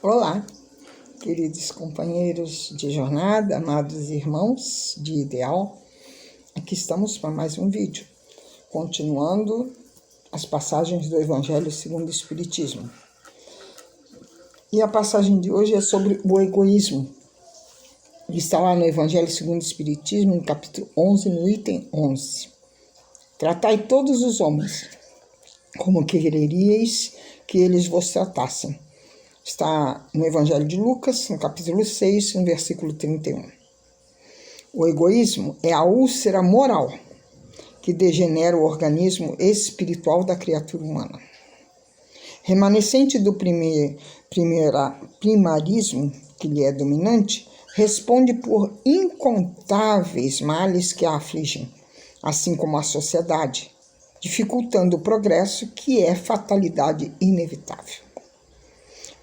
Olá, queridos companheiros de jornada, amados irmãos de ideal. Aqui estamos para mais um vídeo, continuando as passagens do Evangelho segundo o Espiritismo. E a passagem de hoje é sobre o egoísmo. Está lá no Evangelho segundo o Espiritismo, no capítulo 11, no item 11. Tratai todos os homens como quereríeis que eles vos tratassem. Está no Evangelho de Lucas, no capítulo 6, no versículo 31. O egoísmo é a úlcera moral que degenera o organismo espiritual da criatura humana. Remanescente do primarismo, que lhe é dominante, responde por incontáveis males que a afligem, assim como a sociedade, dificultando o progresso, que é fatalidade inevitável.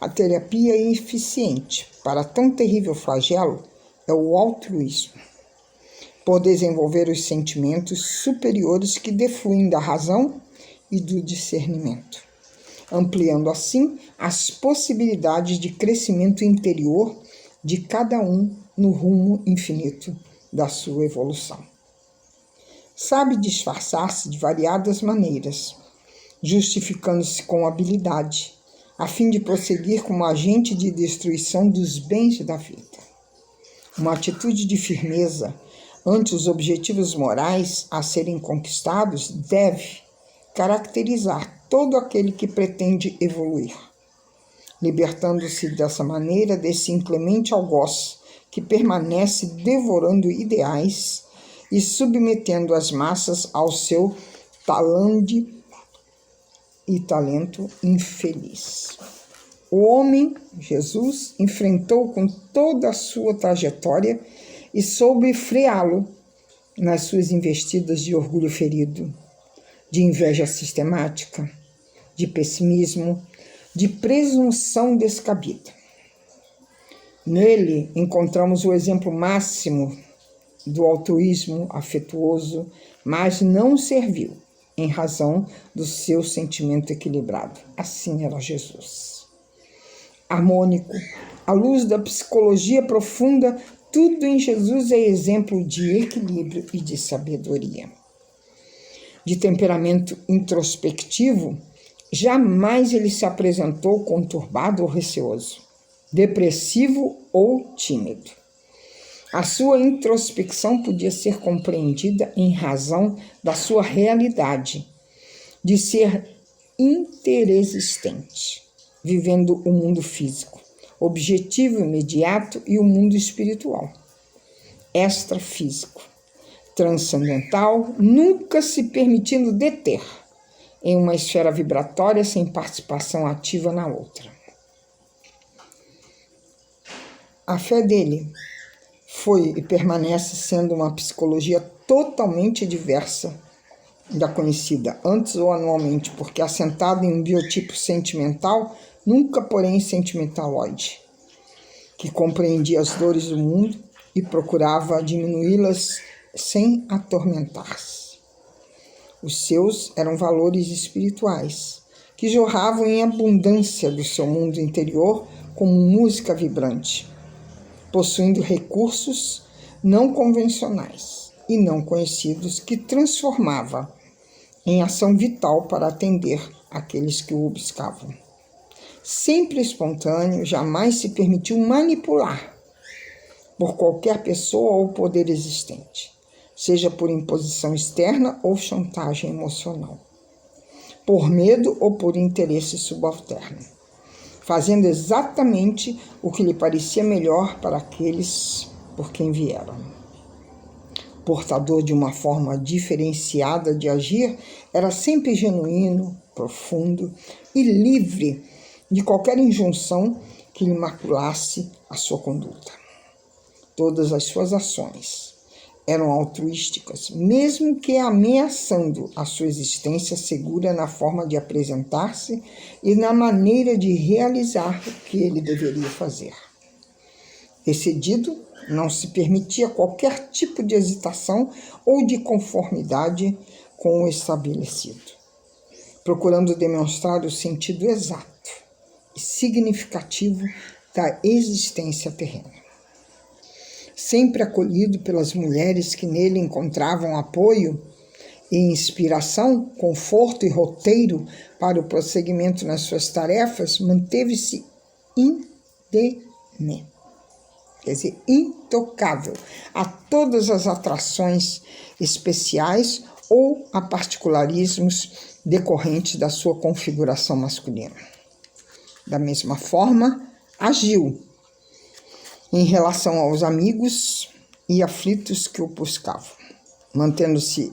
A terapia eficiente para tão terrível flagelo é o altruísmo, por desenvolver os sentimentos superiores que defluem da razão e do discernimento, ampliando assim as possibilidades de crescimento interior de cada um no rumo infinito da sua evolução. Sabe disfarçar-se de variadas maneiras, justificando-se com habilidade, a fim de prosseguir como agente de destruição dos bens da vida. Uma atitude de firmeza ante os objetivos morais a serem conquistados deve caracterizar todo aquele que pretende evoluir, libertando-se dessa maneira desse inclemente algoz que permanece devorando ideais e submetendo as massas ao seu talante e talento infeliz. O homem, Jesus, enfrentou com toda a sua trajetória e soube freá-lo nas suas investidas de orgulho ferido, de inveja sistemática, de pessimismo, de presunção descabida. Nele encontramos o exemplo máximo do altruísmo afetuoso, mas não servil, em razão do seu sentimento equilibrado. Assim era Jesus. Harmônico, à luz da psicologia profunda, tudo em Jesus é exemplo de equilíbrio e de sabedoria. De temperamento introspectivo, jamais ele se apresentou conturbado ou receoso, depressivo ou tímido. A sua introspecção podia ser compreendida em razão da sua realidade, de ser interexistente, vivendo o mundo físico, objetivo imediato, e o mundo espiritual, extrafísico, transcendental, nunca se permitindo deter em uma esfera vibratória sem participação ativa na outra. A fé dele foi e permanece sendo uma psicologia totalmente diversa da conhecida antes ou anualmente, porque assentado em um biotipo sentimental, nunca porém sentimentaloide, que compreendia as dores do mundo e procurava diminuí-las sem atormentar-se. Os seus eram valores espirituais, que jorravam em abundância do seu mundo interior como música vibrante, possuindo recursos não convencionais e não conhecidos que transformava em ação vital para atender aqueles que o buscavam. Sempre espontâneo, jamais se permitiu manipular por qualquer pessoa ou poder existente, seja por imposição externa ou chantagem emocional, por medo ou por interesse subalterno, fazendo exatamente o que lhe parecia melhor para aqueles por quem vieram. Portador de uma forma diferenciada de agir, era sempre genuíno, profundo e livre de qualquer injunção que lhe maculasse a sua conduta. Todas as suas ações eram altruísticas, mesmo que ameaçando a sua existência segura na forma de apresentar-se e na maneira de realizar o que ele deveria fazer. Excedido, não se permitia qualquer tipo de hesitação ou de conformidade com o estabelecido, procurando demonstrar o sentido exato significativo da existência terrena. Sempre acolhido pelas mulheres que nele encontravam apoio e inspiração, conforto e roteiro para o prosseguimento nas suas tarefas, manteve-se indene, quer dizer, intocável a todas as atrações especiais ou a particularismos decorrentes da sua configuração masculina. Da mesma forma, agiu em relação aos amigos e aflitos que o buscavam, mantendo-se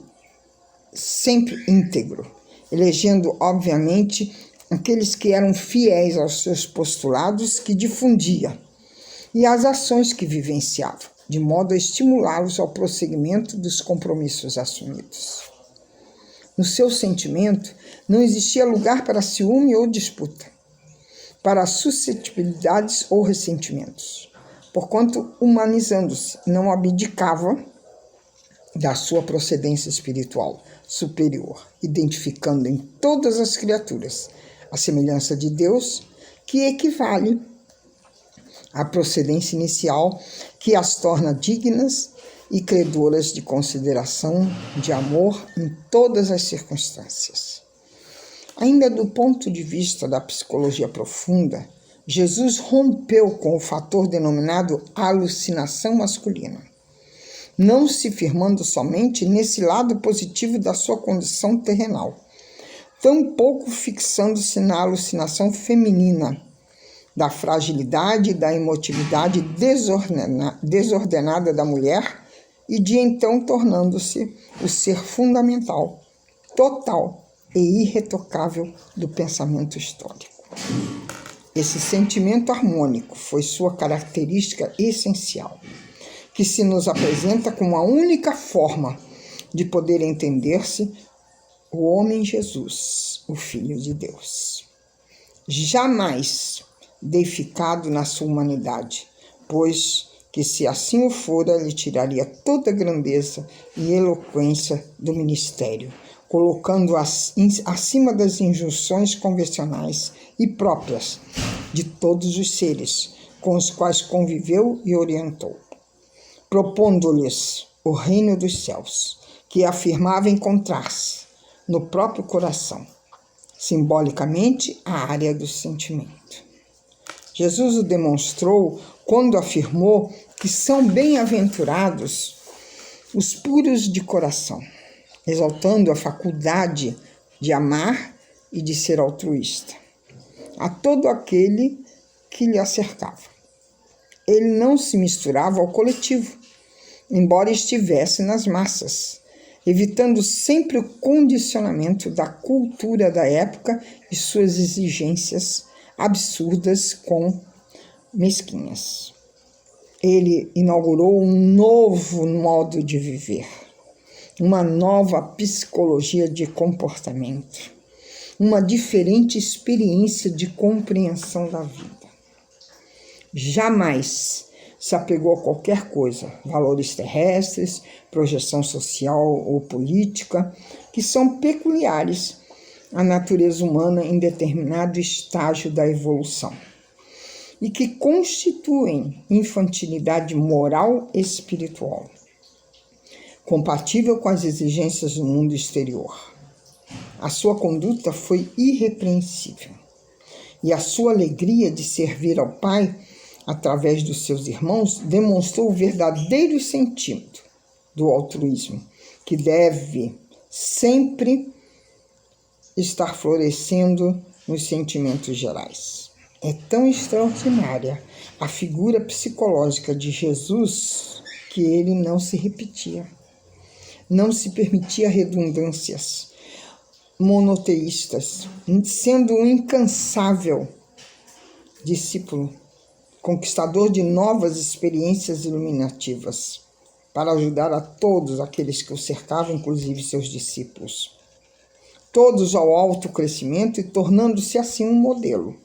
sempre íntegro, elegendo, obviamente, aqueles que eram fiéis aos seus postulados que difundia e às ações que vivenciava, de modo a estimulá-los ao prosseguimento dos compromissos assumidos. No seu sentimento, não existia lugar para ciúme ou disputa, para suscetibilidades ou ressentimentos, porquanto, humanizando-se, não abdicava da sua procedência espiritual superior, identificando em todas as criaturas a semelhança de Deus, que equivale à procedência inicial que as torna dignas e credoras de consideração, de amor em todas as circunstâncias. Ainda do ponto de vista da psicologia profunda, Jesus rompeu com o fator denominado alucinação masculina, não se firmando somente nesse lado positivo da sua condição terrenal, tampouco fixando-se na alucinação feminina, da fragilidade e da emotividade desordenada da mulher, e de então tornando-se o ser fundamental, total e irretocável do pensamento histórico. Esse sentimento harmônico foi sua característica essencial, que se nos apresenta como a única forma de poder entender-se o homem Jesus, o Filho de Deus. Jamais deificado na sua humanidade, pois que se assim o fora, lhe tiraria toda a grandeza e eloquência do ministério, colocando-o acima das injunções convencionais e próprias de todos os seres com os quais conviveu e orientou, propondo-lhes o reino dos céus, que afirmava encontrar-se no próprio coração, simbolicamente a área do sentimento. Jesus o demonstrou quando afirmou que são bem-aventurados os puros de coração, exaltando a faculdade de amar e de ser altruísta a todo aquele que lhe acercava. Ele não se misturava ao coletivo, embora estivesse nas massas, evitando sempre o condicionamento da cultura da época e suas exigências absurdas com mesquinhas. Ele inaugurou um novo modo de viver, uma nova psicologia de comportamento, uma diferente experiência de compreensão da vida. Jamais se apegou a qualquer coisa, valores terrestres, projeção social ou política, que são peculiares à natureza humana em determinado estágio da evolução e que constituem infantilidade moral e espiritual, compatível com as exigências do mundo exterior. A sua conduta foi irrepreensível e a sua alegria de servir ao Pai através dos seus irmãos demonstrou o verdadeiro sentido do altruísmo, que deve sempre estar florescendo nos sentimentos gerais. É tão extraordinária a figura psicológica de Jesus que ele não se repetia, não se permitia redundâncias monoteístas, sendo um incansável discípulo, conquistador de novas experiências iluminativas, para ajudar a todos aqueles que o cercavam, inclusive seus discípulos, todos ao alto crescimento e tornando-se assim um modelo,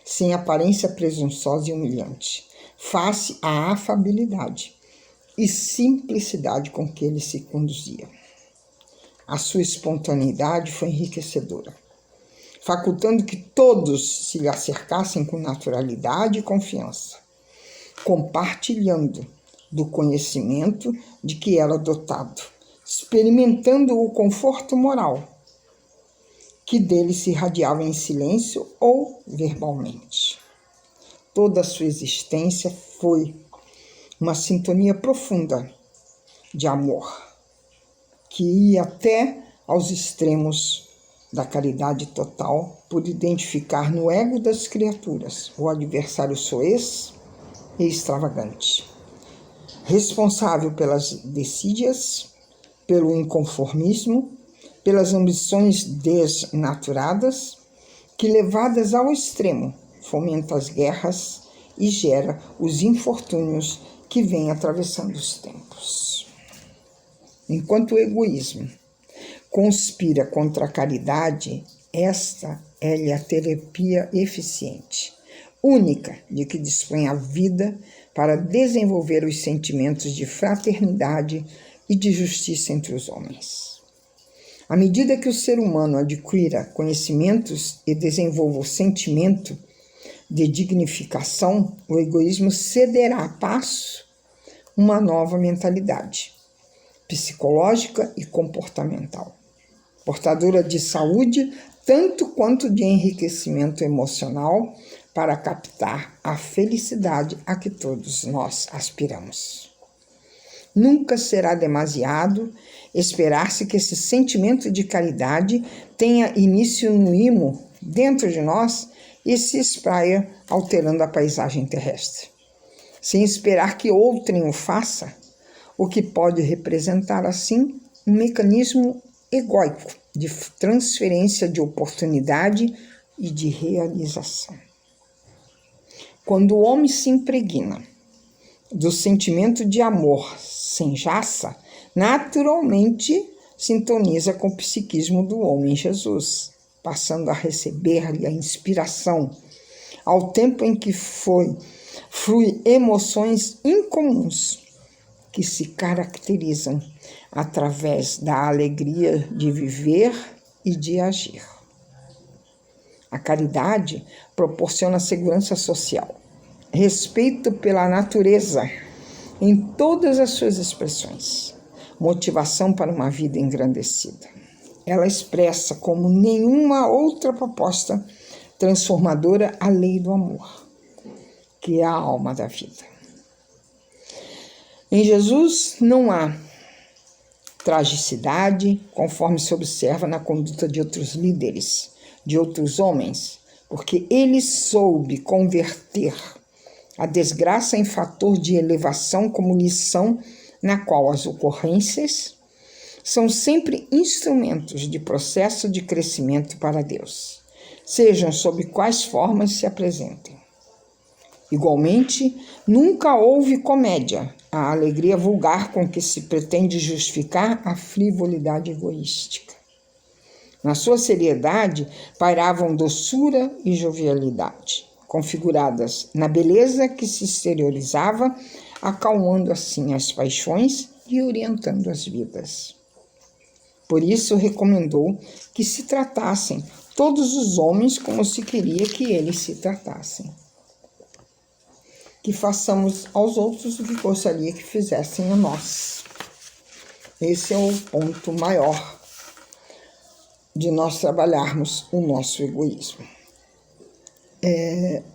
sem aparência presunçosa e humilhante, face à afabilidade e simplicidade com que ele se conduzia. A sua espontaneidade foi enriquecedora. facultando que todos se lhe acercassem com naturalidade e confiança, compartilhando do conhecimento de que era dotado, experimentando o conforto moral que dele se irradiava em silêncio ou verbalmente. Toda a sua existência foi uma sintonia profunda de amor, que ia até aos extremos da caridade total, por identificar no ego das criaturas o adversário soez e extravagante, responsável pelas desídias, pelo inconformismo, pelas ambições desnaturadas, que levadas ao extremo fomenta as guerras e gera os infortúnios que vêm atravessando os tempos. Enquanto o egoísmo conspira contra a caridade, esta é a terapia eficiente, única de que dispõe a vida para desenvolver os sentimentos de fraternidade e de justiça entre os homens. À medida que o ser humano adquira conhecimentos e desenvolva o sentimento de dignificação, o egoísmo cederá a passo uma nova mentalidade psicológica e comportamental, portadora de saúde tanto quanto de enriquecimento emocional para captar a felicidade a que todos nós aspiramos. Nunca será demasiado esperar-se que esse sentimento de caridade tenha início no imo dentro de nós e se espraia alterando a paisagem terrestre, sem esperar que outrem o faça, o que pode representar, assim, um mecanismo egóico de transferência de oportunidade e de realização. Quando o homem se impregna do sentimento de amor sem jaça, naturalmente sintoniza com o psiquismo do homem Jesus, passando a receber-lhe a inspiração, ao tempo em que flui emoções incomuns que se caracterizam através da alegria de viver e de agir. A caridade proporciona segurança social, respeito pela natureza em todas as suas expressões, motivação para uma vida engrandecida. Ela expressa como nenhuma outra proposta transformadora a lei do amor, que é a alma da vida. Em Jesus não há tragicidade, conforme se observa na conduta de outros líderes, de outros homens, porque ele soube converter a desgraça em fator de elevação como lição na qual as ocorrências são sempre instrumentos de processo de crescimento para Deus, sejam sob quais formas se apresentem. Igualmente, nunca houve comédia, a alegria vulgar com que se pretende justificar a frivolidade egoística. Na sua seriedade pairavam doçura e jovialidade, configuradas na beleza que se exteriorizava, acalmando assim as paixões e orientando as vidas. Por isso recomendou que se tratassem todos os homens como se queria que eles se tratassem. Que façamos aos outros o que gostaria que fizessem a nós. Esse é o ponto maior de nós trabalharmos o nosso egoísmo.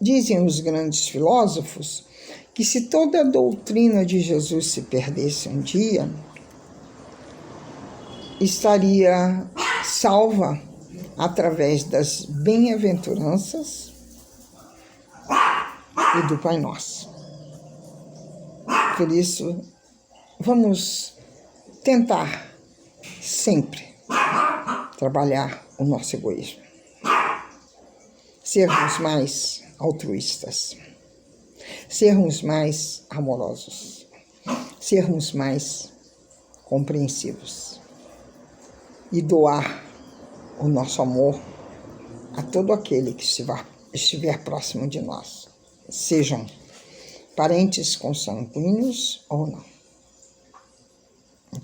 Dizem os grandes filósofos que se toda a doutrina de Jesus se perdesse um dia, estaria salva através das bem-aventuranças e do Pai Nosso. Por isso, vamos tentar sempre trabalhar o nosso egoísmo. Sermos mais altruístas, sermos mais amorosos, sermos mais compreensivos e doar o nosso amor a todo aquele que estiver próximo de nós, sejam parentes consanguíneos ou não.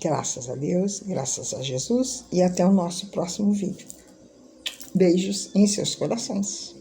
Graças a Deus, graças a Jesus e até o nosso próximo vídeo. Beijos em seus corações.